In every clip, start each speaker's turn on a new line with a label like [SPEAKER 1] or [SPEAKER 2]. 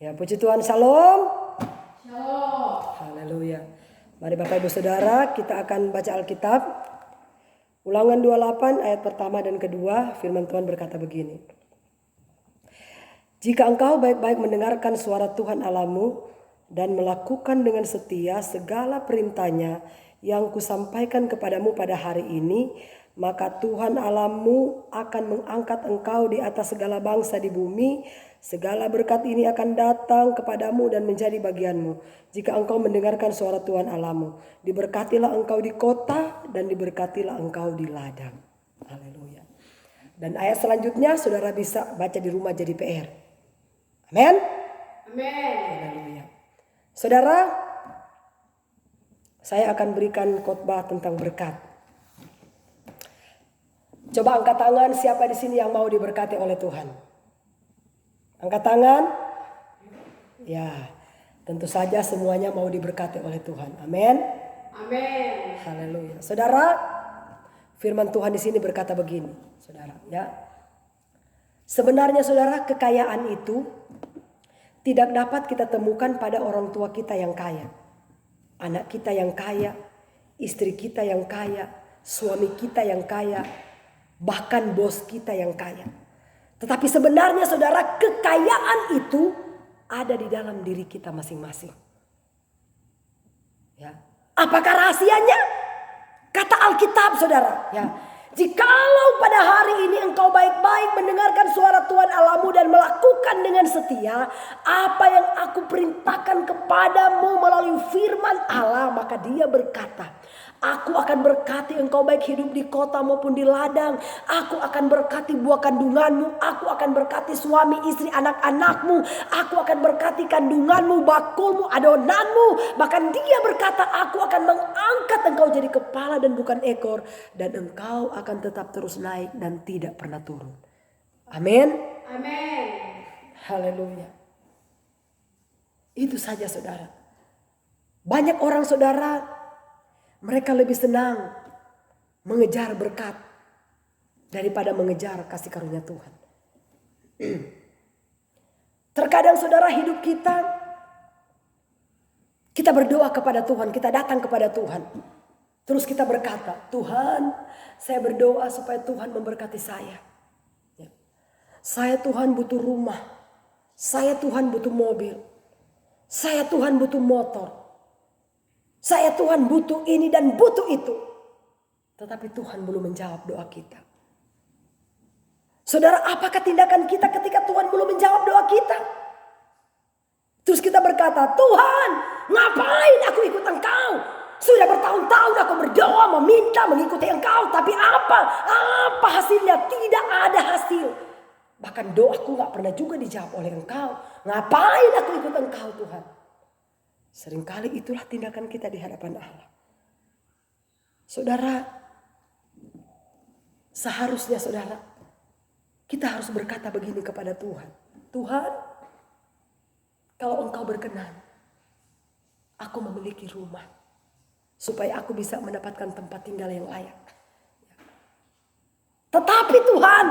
[SPEAKER 1] Ya, puji Tuhan, shalom.
[SPEAKER 2] Shalom.
[SPEAKER 1] Haleluya. Mari Bapak Ibu Saudara, kita akan baca Alkitab. Ulangan 28 ayat pertama dan kedua, firman Tuhan berkata begini. Jika engkau baik-baik mendengarkan suara Tuhan Allahmu dan melakukan dengan setia segala perintahnya yang kusampaikan kepadamu pada hari ini, maka Tuhan Allahmu akan mengangkat engkau di atas segala bangsa di bumi. Segala berkat ini akan datang kepadamu dan menjadi bagianmu jika engkau mendengarkan suara Tuhan Allahmu. Diberkatilah engkau di kota dan diberkatilah engkau di ladang. Haleluya. Dan ayat selanjutnya saudara bisa baca di rumah jadi PR. Amin.
[SPEAKER 2] Amin.
[SPEAKER 1] Haleluya. Saudara, saya akan berikan khotbah tentang berkat. Coba angkat tangan siapa di sini yang mau diberkati oleh Tuhan. Angkat tangan. Ya, tentu saja semuanya mau diberkati oleh Tuhan. Amin.
[SPEAKER 2] Amin.
[SPEAKER 1] Haleluya. Saudara, firman Tuhan di sini berkata begini, saudara, ya. Sebenarnya saudara, kekayaan itu tidak dapat kita temukan pada orang tua kita yang kaya, anak kita yang kaya, istri kita yang kaya, suami kita yang kaya, bahkan bos kita yang kaya. Tetapi sebenarnya saudara, kekayaan itu ada di dalam diri kita masing-masing. Ya. Apakah rahasianya? Kata Alkitab saudara, ya. Jikalau pada hari ini engkau baik-baik mendengarkan suara Tuhan Allahmu dan melakukan dengan setia apa yang aku perintahkan kepadamu melalui firman Allah, maka Dia berkata, aku akan berkati engkau baik hidup di kota maupun di ladang. Aku akan berkati buah kandunganmu. Aku akan berkati suami, istri, anak-anakmu. Aku akan berkati kandunganmu, bakulmu, adonanmu. Bahkan Dia berkata, aku akan mengangkat engkau jadi kepala dan bukan ekor. Dan engkau akan tetap terus naik dan tidak pernah turun. Amin.
[SPEAKER 2] Amin.
[SPEAKER 1] Haleluya. Itu saja saudara. Banyak orang saudara, mereka lebih senang mengejar berkat daripada mengejar kasih karunia Tuhan. Terkadang saudara, hidup kita berdoa kepada Tuhan, kita datang kepada Tuhan. Terus kita berkata, Tuhan, saya berdoa supaya Tuhan memberkati saya. Saya Tuhan butuh rumah. Saya Tuhan butuh mobil. Saya Tuhan butuh motor. Saya Tuhan butuh ini dan butuh itu. Tetapi Tuhan belum menjawab doa kita. Saudara, apakah tindakan kita ketika Tuhan belum menjawab doa kita? Terus kita berkata, Tuhan, ngapain aku ikut Engkau? Sudah bertahun-tahun aku berdoa, meminta, mengikuti Engkau. Tapi apa hasilnya? Tidak ada hasil. Bahkan doaku gak pernah juga dijawab oleh Engkau. Ngapain aku ikut Engkau Tuhan? Seringkali itulah tindakan kita di hadapan Allah. Saudara, seharusnya saudara, kita harus berkata begini kepada Tuhan. Tuhan, kalau Engkau berkenan, aku memiliki rumah. Supaya aku bisa mendapatkan tempat tinggal yang layak. Tetapi Tuhan,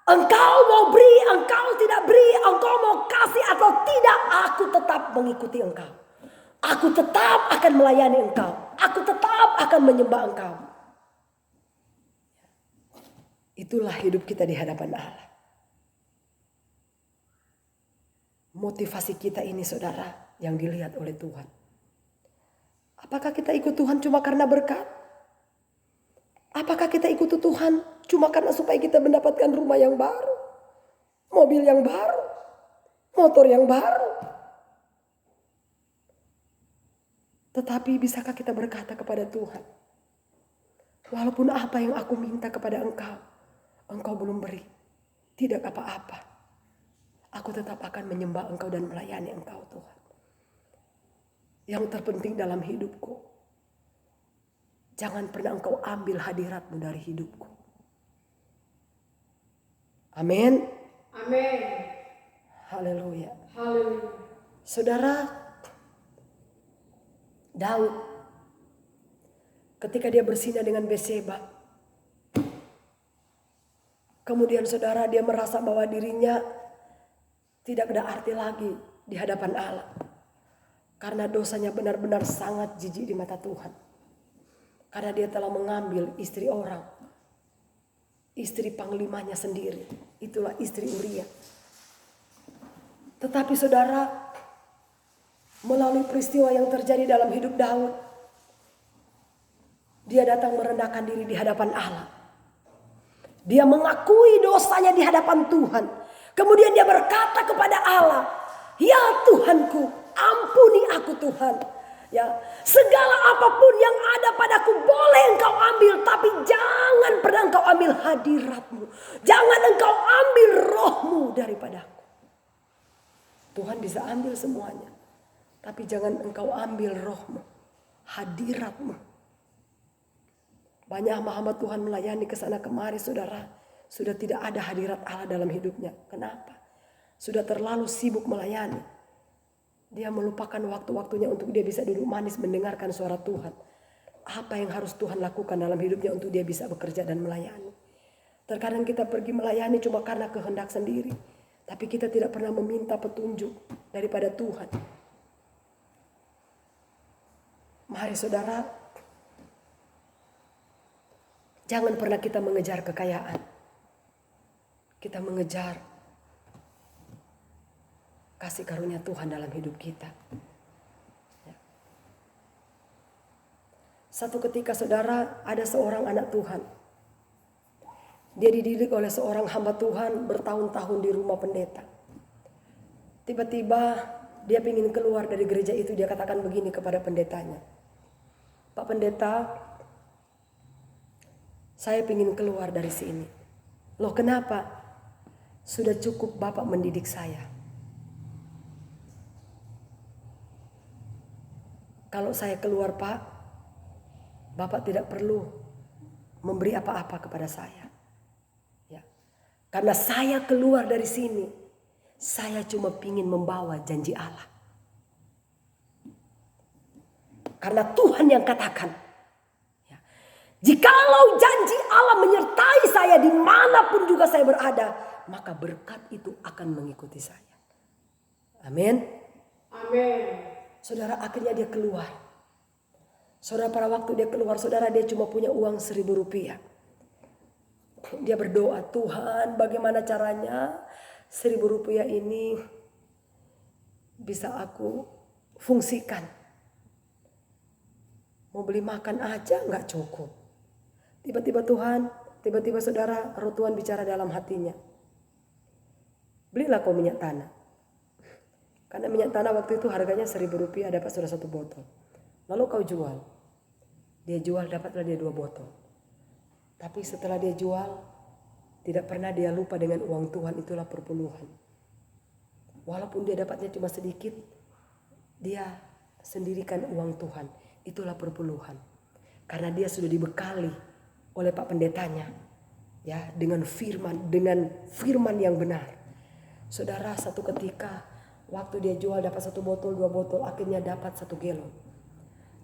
[SPEAKER 1] Engkau mau beri, Engkau tidak beri, Engkau mau kasih atau tidak, aku tetap mengikuti Engkau. Aku tetap akan melayani Engkau. Aku tetap akan menyembah Engkau. Itulah hidup kita di hadapan Allah. Motivasi kita ini saudara yang dilihat oleh Tuhan. Apakah kita ikut Tuhan cuma karena berkat? Apakah kita ikut Tuhan cuma karena supaya kita mendapatkan rumah yang baru, mobil yang baru, motor yang baru? Tetapi bisakah kita berkata kepada Tuhan, walaupun apa yang aku minta kepada Engkau, Engkau belum beri, tidak apa-apa. Aku tetap akan menyembah Engkau dan melayani Engkau Tuhan. Yang terpenting dalam hidupku, jangan pernah Engkau ambil hadirat-Mu dari hidupku. Amin.
[SPEAKER 2] Amin.
[SPEAKER 1] Haleluya.
[SPEAKER 2] Haleluya.
[SPEAKER 1] Saudara, Daud ketika dia berzina dengan Betseba, kemudian saudara dia merasa bahwa dirinya tidak ada arti lagi di hadapan Allah. Karena dosanya benar-benar sangat jijik di mata Tuhan. Karena dia telah mengambil istri orang. Istri panglimanya sendiri. Itulah istri Uria. Tetapi saudara, melalui peristiwa yang terjadi dalam hidup Daud, dia datang merendahkan diri di hadapan Allah. Dia mengakui dosanya di hadapan Tuhan. Kemudian dia berkata kepada Allah, "Ya Tuhanku, ampuni aku Tuhan. Ya, segala apapun yang ada padaku boleh engkau ambil, tapi jangan pernah engkau ambil hadiratmu. Jangan engkau ambil rohmu daripadaku." Tuhan bisa ambil semuanya, tapi jangan engkau ambil rohmu, hadiratmu. Banyak hamba Tuhan melayani ke sana kemari, saudara. Sudah tidak ada hadirat Allah dalam hidupnya. Kenapa? Sudah terlalu sibuk melayani. Dia melupakan waktu-waktunya untuk dia bisa duduk manis mendengarkan suara Tuhan. Apa yang harus Tuhan lakukan dalam hidupnya untuk dia bisa bekerja dan melayani. Terkadang kita pergi melayani cuma karena kehendak sendiri. Tapi kita tidak pernah meminta petunjuk daripada Tuhan. Mari saudara, jangan pernah kita mengejar kekayaan. Kita mengejar kasih karunia Tuhan dalam hidup kita. Ya. Satu ketika saudara, ada seorang anak Tuhan. Dia dididik oleh seorang hamba Tuhan bertahun-tahun di rumah pendeta. Tiba-tiba dia ingin keluar dari gereja itu. Dia katakan begini kepada pendetanya, "Pak pendeta, saya ingin keluar dari sini." "Loh kenapa?" "Sudah cukup Bapak mendidik saya. Kalau saya keluar Pak, Bapak tidak perlu memberi apa-apa kepada saya. Ya. Karena saya keluar dari sini, saya cuma ingin membawa janji Allah. Karena Tuhan yang katakan, ya, jikalau janji Allah menyertai saya dimanapun juga saya berada, maka berkat itu akan mengikuti saya." Amin.
[SPEAKER 2] Amin.
[SPEAKER 1] Saudara, akhirnya dia keluar. Saudara, pada waktu dia keluar, saudara, dia cuma punya uang 1.000 rupiah. Dia berdoa, "Tuhan, bagaimana caranya 1.000 rupiah ini bisa aku fungsikan? Mau beli makan aja nggak cukup." Tiba-tiba saudara, roh Tuhan bicara dalam hatinya, "Belilah kau minyak tanah." Karena minyak tanah waktu itu harganya 1.000 rupiah, dapat sudah 1 botol. "Lalu kau jual." Dia jual, dapatlah dia 2 botol. Tapi setelah dia jual, tidak pernah dia lupa dengan uang Tuhan, itulah perpuluhan. Walaupun dia dapatnya cuma sedikit, dia sendirikan uang Tuhan, itulah perpuluhan. Karena dia sudah dibekali oleh Pak Pendetanya, ya, dengan firman yang benar. Saudara, satu ketika waktu dia jual dapat 1 botol, 2 botol, akhirnya dapat 1 galon.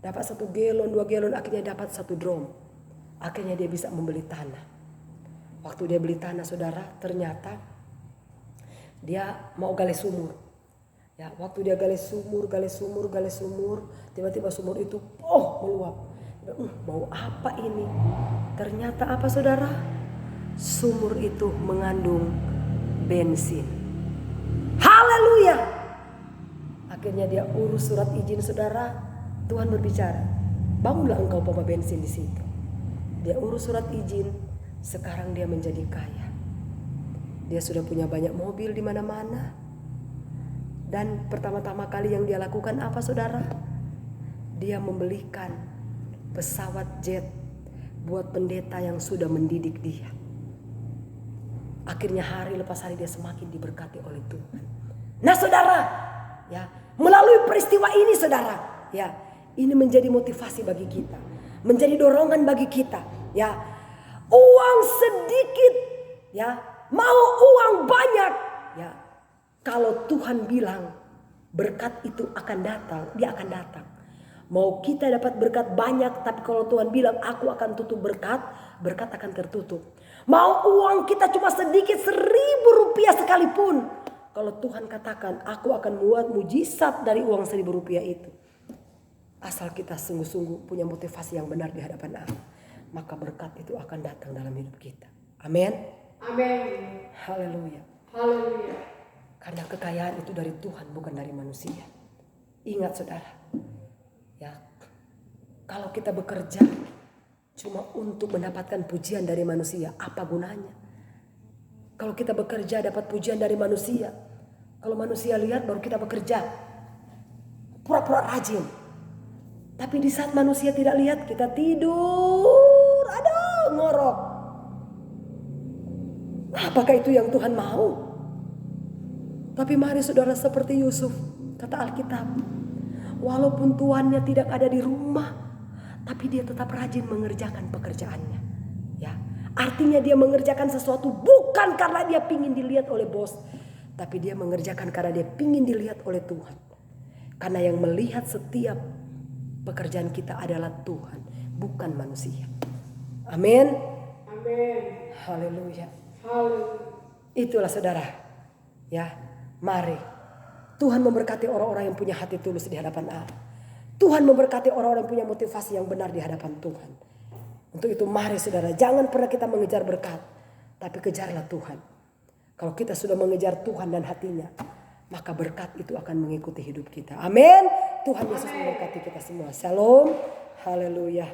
[SPEAKER 1] Dapat 1 galon, 2 galon, akhirnya dapat 1 drum. Akhirnya dia bisa membeli tanah. Waktu dia beli tanah, saudara, ternyata dia mau gali sumur. Ya, waktu dia gali sumur, tiba-tiba sumur itu meluap. Mau apa ini? Ternyata apa, saudara? Sumur itu mengandung bensin. Haleluya! Akhirnya dia urus surat izin, saudara. Tuhan berbicara, "Bangunlah engkau pompa bensin di situ." Dia urus surat izin. Sekarang dia menjadi kaya. Dia sudah punya banyak mobil di mana-mana. Dan pertama-tama kali yang dia lakukan apa, saudara? Dia membelikan pesawat jet buat pendeta yang sudah mendidik dia. Akhirnya hari lepas hari dia semakin diberkati oleh Tuhan. Nah saudara, ya, melalui peristiwa ini saudara, ya, ini menjadi motivasi bagi kita, menjadi dorongan bagi kita, ya. Uang sedikit, ya, mau uang banyak, ya. Kalau Tuhan bilang berkat itu akan datang, dia akan datang. Mau kita dapat berkat banyak, tapi kalau Tuhan bilang aku akan tutup berkat, berkat akan tertutup. Mau uang kita cuma sedikit 1.000 rupiah sekalipun, Kalau Tuhan katakan, aku akan buat mujizat dari uang Rp1.000 itu. Asal kita sungguh-sungguh punya motivasi yang benar di hadapan Allah, maka berkat itu akan datang dalam hidup kita. Amin.
[SPEAKER 2] Amin.
[SPEAKER 1] Haleluya.
[SPEAKER 2] Haleluya.
[SPEAKER 1] Karena kekayaan itu dari Tuhan, bukan dari manusia. Ingat saudara, ya, kalau kita bekerja cuma untuk mendapatkan pujian dari manusia, apa gunanya? Kalau kita bekerja dapat pujian dari manusia, kalau manusia lihat baru kita bekerja, pura-pura rajin. Tapi di saat manusia tidak lihat, kita tidur, aduh ngorok. Apakah itu yang Tuhan mau? Tapi mari saudara, seperti Yusuf, kata Alkitab, walaupun tuannya tidak ada di rumah, tapi dia tetap rajin mengerjakan pekerjaannya. Ya, artinya dia mengerjakan sesuatu bukan karena dia pingin dilihat oleh bos, tapi dia mengerjakan karena dia pingin dilihat oleh Tuhan. Karena yang melihat setiap pekerjaan kita adalah Tuhan, bukan manusia. Amin.
[SPEAKER 2] Amin.
[SPEAKER 1] Haleluya.
[SPEAKER 2] Haleluya.
[SPEAKER 1] Itulah saudara. Ya, mari. Tuhan memberkati orang-orang yang punya hati tulus di hadapan Allah. Tuhan memberkati orang-orang yang punya motivasi yang benar di hadapan Tuhan. Untuk itu mari saudara, jangan pernah kita mengejar berkat, tapi kejarlah Tuhan. Kalau kita sudah mengejar Tuhan dan hatinya, maka berkat itu akan mengikuti hidup kita. Amin. Tuhan Yesus memberkati kita semua. Shalom. Haleluya.